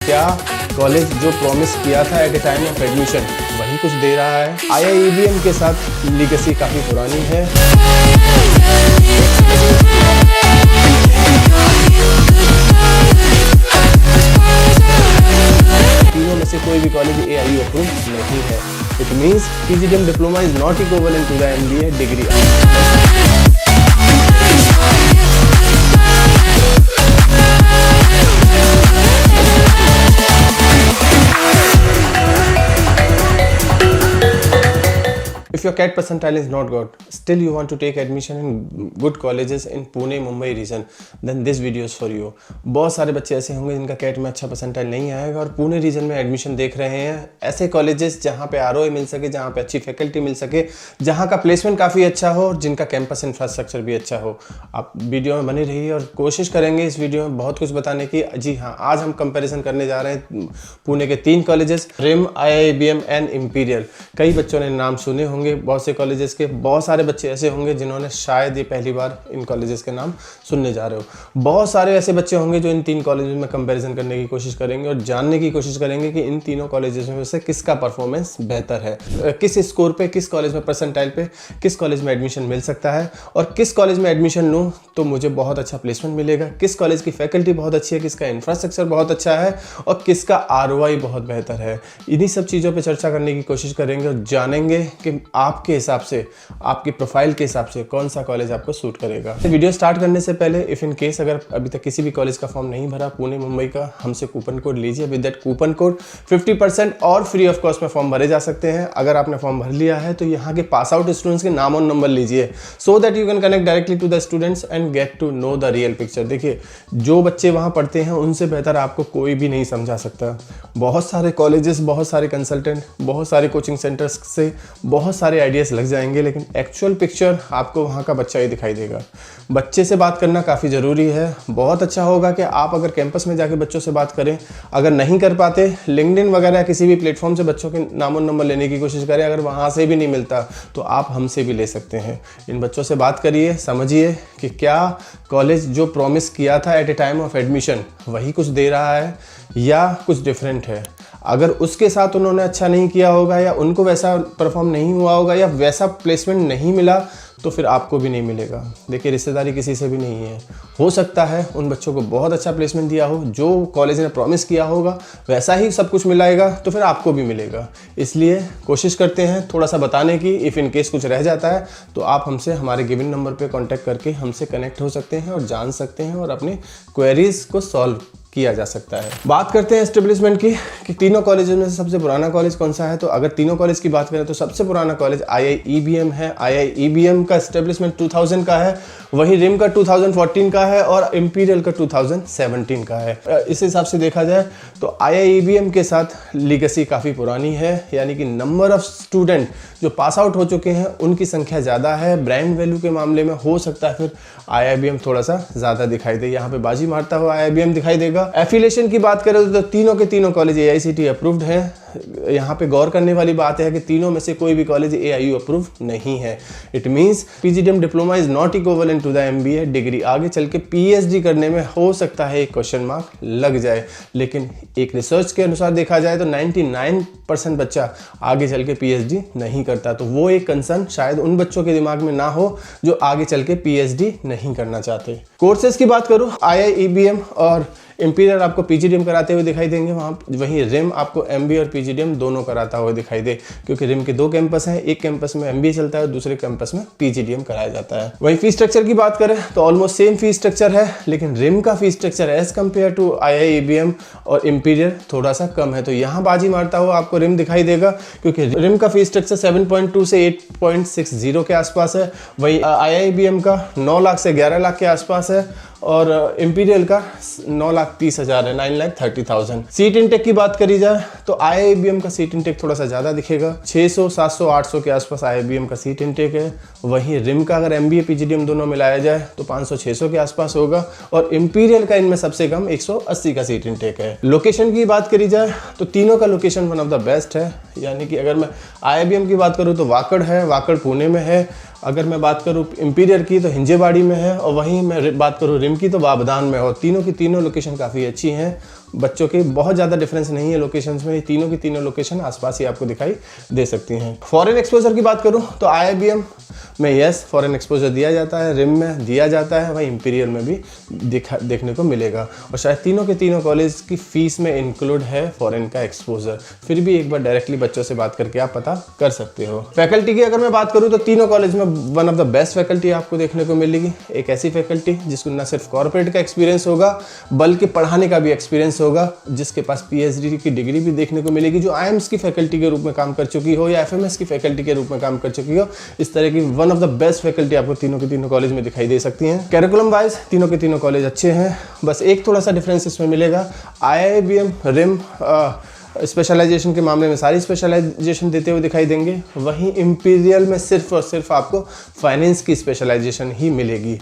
क्या कॉलेज जो प्रॉमिस किया था at a time of admission वही कुछ दे रहा है। IIEBM के साथ लीगेसी काफ़ी पुरानी है। तीनों में से कोई भी कॉलेज AIU अप्रूव नहीं है। It means PGDM diploma is not equivalent to the MBA degree. If your CAT percentile is not good, still you want to take admission in good colleges in Pune, Mumbai region, then this video is for you. बहुत सारे बच्चे ऐसे होंगे जिनका CAT में अच्छा percentile नहीं आएगा और पुणे रीजन में एडमिशन देख रहे हैं। ऐसे कॉलेजेस जहाँ पे ROI मिल सके, जहाँ पे अच्छी फैकल्टी मिल सके, जहाँ का प्लेसमेंट काफ़ी अच्छा हो और जिनका कैंपस इंफ्रास्ट्रक्चर भी अच्छा हो। आप वीडियो में बनी रहिए और कोशिश करेंगे इस वीडियो में बहुत कुछ बताने की। जी हाँ, आज हम कंपेरिजन करने जा रहे हैं पुणे के 3 colleges, RIM, IIBM and Imperial. कई बच्चों ने नाम सुने होंगे बहुत से कॉलेजेस के, बहुत सारे बच्चे ऐसे होंगे जिन्होंने शायद ये पहली बार इन कॉलेजेस के नाम सुनने जा रहे हो। बहुत सारे ऐसे बच्चे होंगे जो इन 3 कॉलेजेस में कंपैरिजन करने की कोशिश करेंगे और जानने की कोशिश करेंगे कि इन तीनों कॉलेजेस में से किसका परफॉर्मेंस बेहतर है, किस स्कोर पे, किस कॉलेज में परसेंटाइल पे किस कॉलेज में एडमिशन मिल सकता है और किस कॉलेज में एडमिशन लूँ तो मुझे बहुत अच्छा प्लेसमेंट मिलेगा, किस कॉलेज की फैकल्टी बहुत अच्छी है, किसका इंफ्रास्ट्रक्चर बहुत अच्छा है और किसका ROI बहुत बेहतर है। इन्हीं सब चीज़ों पर चर्चा करने की कोशिश करेंगे और जानेंगे कि आपके हिसाब से, आपकी प्रोफाइल के हिसाब से कौन सा कॉलेज आपको सूट करेगा। वीडियो स्टार्ट करने से पहले इफ़ इन केस अगर अभी तक किसी भी कॉलेज का फॉर्म नहीं भरा पुणे मुंबई का, हमसे कूपन कोड लीजिए। विद दैट कूपन कोड 50% और फ्री ऑफ कॉस्ट में फॉर्म भरे जा सकते हैं। अगर आपने फॉर्म भर लिया है तो यहाँ के पास आउट स्टूडेंट्स के नाम और नंबर लीजिए so that you can connect directly to the students and get to know the real picture. देखिए, जो बच्चे वहाँ पढ़ते हैं उनसे बेहतर आपको कोई भी नहीं समझा सकता। बहुत सारे कॉलेजेस, बहुत सारे कंसल्टेंट, बहुत सारे कोचिंग सेंटर्स से बहुत सारे आइडियाज़ लग जाएंगे, लेकिन एक्चुअल पिक्चर आपको वहाँ का बच्चा ही दिखाई देगा। बच्चे से बात करना काफ़ी ज़रूरी है। बहुत अच्छा होगा कि आप अगर कैंपस में जाके बच्चों से बात करें। अगर नहीं कर पाते, लिंक्डइन वगैरह किसी भी प्लेटफॉर्म से बच्चों के नाम और नंबर लेने की कोशिश करें। अगर वहाँ से भी नहीं मिलता तो आप हमसे भी ले सकते हैं। इन बच्चों से बात करिए, समझिए कि क्या कॉलेज जो प्रॉमिस किया था at a time of admission वही कुछ दे रहा है या कुछ डिफरेंट है। अगर उसके साथ उन्होंने अच्छा नहीं किया होगा या उनको वैसा परफॉर्म नहीं हुआ होगा या वैसा प्लेसमेंट नहीं मिला तो फिर आपको भी नहीं मिलेगा। देखिए, रिश्तेदारी किसी से भी नहीं है। हो सकता है उन बच्चों को बहुत अच्छा प्लेसमेंट दिया हो, जो कॉलेज ने प्रॉमिस किया होगा वैसा ही सब कुछ मिलाएगा तो फिर आपको भी मिलेगा। इसलिए कोशिश करते हैं थोड़ा सा बताने की। इफ़ इन केस कुछ रह जाता है तो आप हमसे हमारे गिवन नंबर पे कांटेक्ट करके हमसे कनेक्ट हो सकते हैं और जान सकते हैं और अपनी क्वेरीज को सॉल्व किया जा सकता है। बात करते हैं एस्टेब्लिशमेंट की कि तीनों कॉलेजेस में से सबसे पुराना कॉलेज कौन सा है। तो अगर तीनों कॉलेज की बात करें तो सबसे पुराना कॉलेज IIEBM है। IIEBM का एस्टेब्लिशमेंट 2000 का है, वहीं रिम का 2014 का है और इम्पीरियल का 2017 का है। इस हिसाब से देखा जाए तो IIEBM के साथ लीगेसी काफ़ी पुरानी है, यानी कि नंबर ऑफ स्टूडेंट जो पास आउट हो चुके हैं उनकी संख्या ज़्यादा है। ब्रांड वैल्यू के मामले में हो सकता है फिर IIBM थोड़ा सा ज़्यादा दिखाई दे, यहाँ पे बाजी मारता हुआ IIBM दिखाई देगा। एफिलिएशन की बात करें तो तीनों के तीनों कॉलेज AICTE अप्रूव्ड हैं। यहाँ पे गौर करने वाली बात है कि तीनों में से कोई भी कॉलेज AIU अप्रूव नहीं है। It means PGDM diploma is not equivalent to the MBA degree. आगे चल के PhD करने में हो सकता है एक क्वेश्चन मार्क लग जाए, लेकिन एक रिसर्च के अनुसार देखा जाए तो 99% बच्चा आगे चल के PhD नहीं करता। तो वो एक कंसर्न शायद उन बच्चों के दिमाग में ना हो जो आगे चल के PhD नहीं करना चाहते। कोर्सेज की बात करूँ, IIEBM और इम्पीरियल आपको PGDM कराते हुए दिखाई देंगे, वहीं रिम आपको MBA और PGDM दोनों कराता हुआ दिखाई दे, क्योंकि रिम के 2 कैंपस हैं। एक कैंपस में MBA चलता है और दूसरे कैंपस में PGDM कराया जाता है। वहीं फीस स्ट्रक्चर की बात करें तो ऑलमोस्ट सेम फीस स्ट्रक्चर है, लेकिन रिम का fees structure as compare to IIEBM और इम्पीरियल थोड़ा सा कम है। तो यहाँ बाजी मारता हुआ आपको रिम दिखाई देगा, क्योंकि रिम का फीस स्ट्रक्चर 7.2 से 8.60 के आसपास है। वहीं IIEBM का 9 लाख से 11 लाख के आसपास है और इम्पीरियल का 9,30,000 है, 9,30,000। सीट इंटेक की बात करी जाए तो IIBM का सीट इंटेक थोड़ा सा ज़्यादा दिखेगा, 600, 700, 800 के आसपास IIBM का सीट इंटेक है। वहीं रिम का अगर MBA PGDM दोनों मिलाया जाए तो 500, 600 के आसपास होगा और इम्पीरियल का इनमें सबसे कम 180 का सीट इंटेक है। लोकेशन की बात करी जाए तो तीनों का location one of the best है, यानी कि अगर मैं IIBM की बात करूँ तो वाकड़ है, वाकड़ पुणे में है। अगर मैं बात करूँ इम्पीरियल की तो हिंजेवाड़ी में है और वहीं मैं बात करूँ रिम की तो बाबदान में हो। तीनों की तीनों लोकेशन काफ़ी अच्छी हैं। बच्चों के बहुत ज़्यादा डिफरेंस नहीं है लोकेशंस में, तीनों की तीनों लोकेशन आसपास ही आपको दिखाई दे सकती हैं। फॉरेन एक्सपोजर की बात करूं तो IIBM में यस फॉरेन एक्सपोजर दिया जाता है, रिम में दिया जाता है, वहीं इंपीरियल में भी देखने को मिलेगा। और शायद तीनों के तीनों कॉलेज की फीस में इंक्लूड है फॉरेन का एक्सपोजर। फिर भी एक बार डायरेक्टली बच्चों से बात करके आप पता कर सकते हो। फैकल्टी की अगर मैं बात करूँ तो तीनों कॉलेज में one of the best faculty आपको देखने को मिलेगी। एक ऐसी फैकल्टी जिसको न सिर्फ कॉर्पोरेट का एक्सपीरियंस होगा बल्कि पढ़ाने का भी एक्सपीरियंस होगा, जिसके पास PhD की डिग्री भी देखने को मिलेगी, जो IIMS की फैकल्टी के रूप में काम कर चुकी हो या FMS की फैकल्टी के रूप में काम कर चुकी हो। इस तरह की one of the best faculty आपको तीनों के तीनों कॉलेज में दिखाई दे सकती हैं। कैरिकुलम वाइज तीनों के तीनों कॉलेज अच्छे हैं, बस एक थोड़ा सा डिफरेंस इसमें मिलेगा। IIBM रिम स्पेशलाइजेशन के मामले में सारी स्पेशलाइजेशन देते हुए दिखाई देंगे, वहीं इंपीरियल में सिर्फ और सिर्फ आपको फाइनेंस की स्पेशलाइजेशन ही मिलेगी।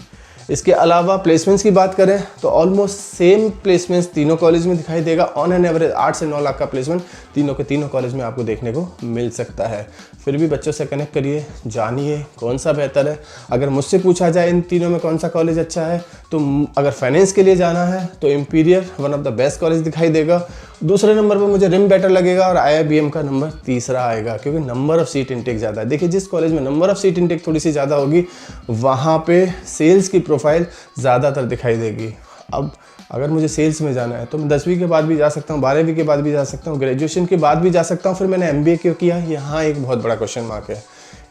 इसके अलावा प्लेसमेंट्स की बात करें तो ऑलमोस्ट सेम प्लेसमेंट्स तीनों कॉलेज में दिखाई देगा। ऑन एन एवरेज 8 से 9 लाख का प्लेसमेंट तीनों के तीनों कॉलेज में आपको देखने को मिल सकता है। फिर भी बच्चों से कनेक्ट करिए, जानिए कौन सा बेहतर है। अगर मुझसे पूछा जाए इन तीनों में कौन सा कॉलेज अच्छा है, तो अगर फाइनेंस के लिए जाना है तो imperial one of the best college दिखाई देगा। दूसरे नंबर पर मुझे रिम बेटर लगेगा और IIBM का नंबर तीसरा आएगा, क्योंकि नंबर ऑफ सीट इंटेक ज़्यादा है। देखिए, जिस कॉलेज में नंबर ऑफ सीट इंटेक थोड़ी सी ज़्यादा होगी वहाँ पे सेल्स की प्रोफाइल ज़्यादातर दिखाई देगी। अब अगर मुझे सेल्स में जाना है तो मैं 10वीं के बाद भी जा सकता हूँ, 12वीं के बाद भी जा सकता हूँ, ग्रेजुएशन के बाद भी जा सकता हूँ। फिर मैंने MBA क्यों किया, यहाँ एक बहुत बड़ा क्वेश्चन मार्क है।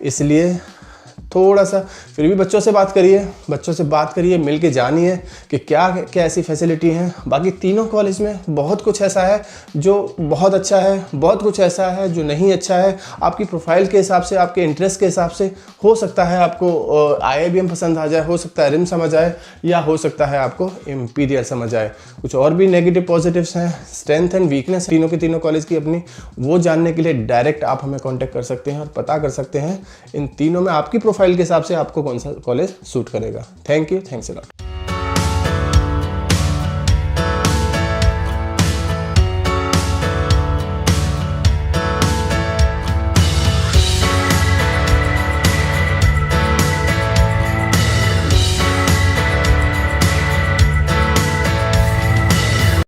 इसलिए थोड़ा सा फिर भी बच्चों से बात करिए, मिल के जानिए कि क्या क्या ऐसी फैसिलिटी हैं। बाकी तीनों कॉलेज में बहुत कुछ ऐसा है जो बहुत अच्छा है, बहुत कुछ ऐसा है जो नहीं अच्छा है। आपकी प्रोफाइल के हिसाब से, आपके इंटरेस्ट के हिसाब से हो सकता है आपको IIBM पसंद आ जाए, हो सकता है रिम समझ आए, या हो सकता है आपको इंपीरियल समझ आए। कुछ और भी नेगेटिव पॉजिटिव्स हैं, स्ट्रेंथ एंड वीकनेस तीनों के तीनों कॉलेज की अपनी, वो जानने के लिए डायरेक्ट आप हमें कॉन्टैक्ट कर सकते हैं और पता कर सकते हैं इन तीनों में आपकी प्रोफाइल के हिसाब से आपको कौन सा कॉलेज सूट करेगा। Thank you, thanks a lot.